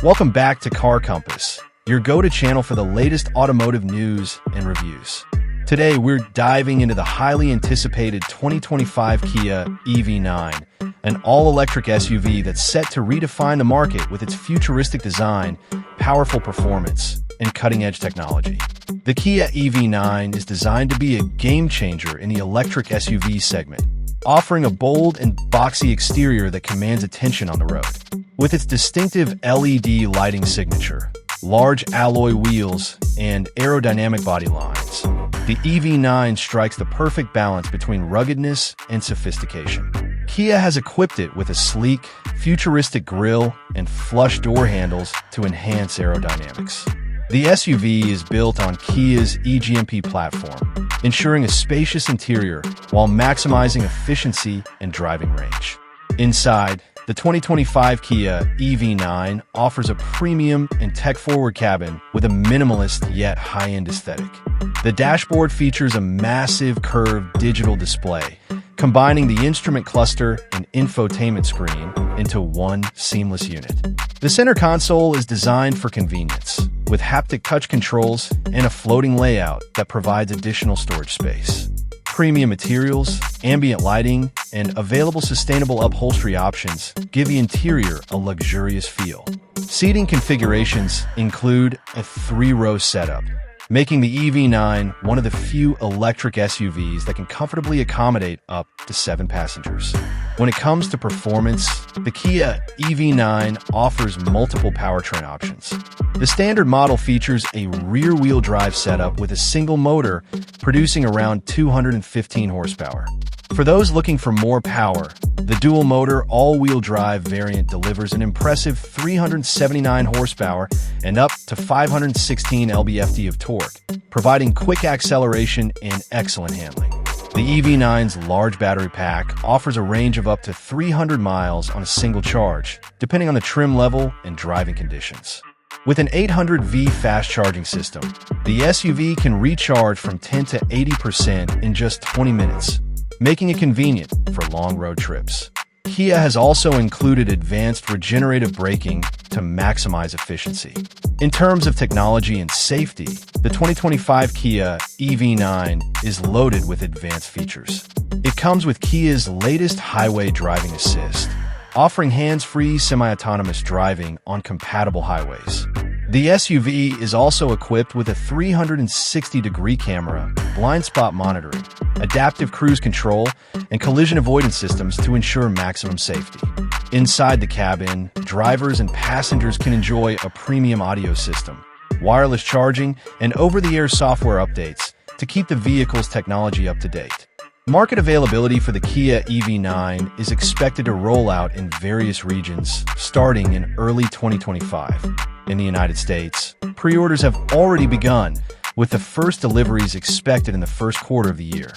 Welcome back to Car Compass, your go-to channel for the latest automotive news and reviews. Today, we're diving into the highly anticipated 2025 Kia EV9, an all-electric SUV that's set to redefine the market with its futuristic design, powerful performance, and cutting-edge technology. The Kia EV9 is designed to be a game-changer in the electric SUV segment, offering a bold and boxy exterior that commands attention on the road. With its distinctive LED lighting signature, large alloy wheels, and aerodynamic body lines, the EV9 strikes the perfect balance between ruggedness and sophistication. Kia has equipped it with a sleek, futuristic grille and flush door handles to enhance aerodynamics. The SUV is built on Kia's eGMP platform, ensuring a spacious interior while maximizing efficiency and driving range. Inside, the 2025 Kia EV9 offers a premium and tech-forward cabin with a minimalist yet high-end aesthetic. The dashboard features a massive curved digital display, combining the instrument cluster and infotainment screen into one seamless unit. The center console is designed for convenience, with haptic touch controls and a floating layout that provides additional storage space. Premium materials, ambient lighting, and available sustainable upholstery options give the interior a luxurious feel. Seating configurations include a 3-row setup, making the EV9 one of the few electric SUVs that can comfortably accommodate up to 7 passengers. When it comes to performance, the Kia EV9 offers multiple powertrain options. The standard model features a rear-wheel drive setup with a single motor, producing around 215 horsepower. For those looking for more power, the dual-motor all-wheel drive variant delivers an impressive 379 horsepower and up to 516 lb-ft of torque, providing quick acceleration and excellent handling. The EV9's large battery pack offers a range of up to 300 miles on a single charge, depending on the trim level and driving conditions. With an 800V fast charging system, the SUV can recharge from 10 to 80% in just 20 minutes, making it convenient for long road trips. Kia has also included advanced regenerative braking to maximize efficiency. In terms of technology and safety, the 2025 Kia EV9 is loaded with advanced features. It comes with Kia's latest highway driving assist, offering hands-free semi-autonomous driving on compatible highways. The SUV is also equipped with a 360-degree camera, blind spot monitoring, adaptive cruise control, and collision avoidance systems to ensure maximum safety. Inside the cabin, drivers and passengers can enjoy a premium audio system, wireless charging, and over-the-air software updates to keep the vehicle's technology up to date. Market availability for the Kia EV9 is expected to roll out in various regions starting in early 2025. In the United States, pre-orders have already begun, with the first deliveries expected in the first quarter of the year.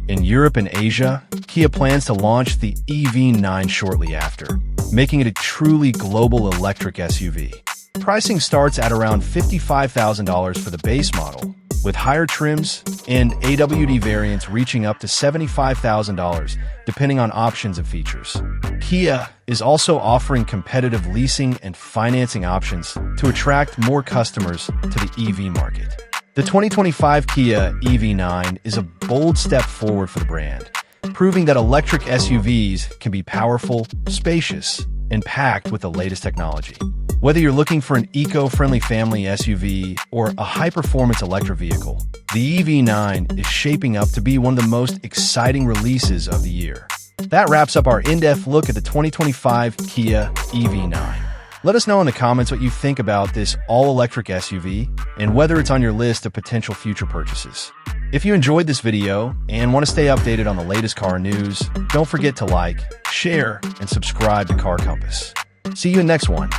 In Europe and Asia, Kia plans to launch the EV9 shortly after, making it a truly global electric SUV. Pricing starts at around $55,000 for the base model, with higher trims and AWD variants reaching up to $75,000, depending on options and features. Kia is also offering competitive leasing and financing options to attract more customers to the EV market. The 2025 Kia EV9 is a bold step forward for the brand, proving that electric SUVs can be powerful, spacious, and packed with the latest technology. Whether you're looking for an eco-friendly family SUV or a high-performance electric vehicle, the EV9 is shaping up to be one of the most exciting releases of the year. That wraps up our in-depth look at the 2025 Kia EV9. Let us know in the comments what you think about this all-electric SUV and whether it's on your list of potential future purchases. If you enjoyed this video and want to stay updated on the latest car news, don't forget to like, share, and subscribe to Car Compass. See you in the next one.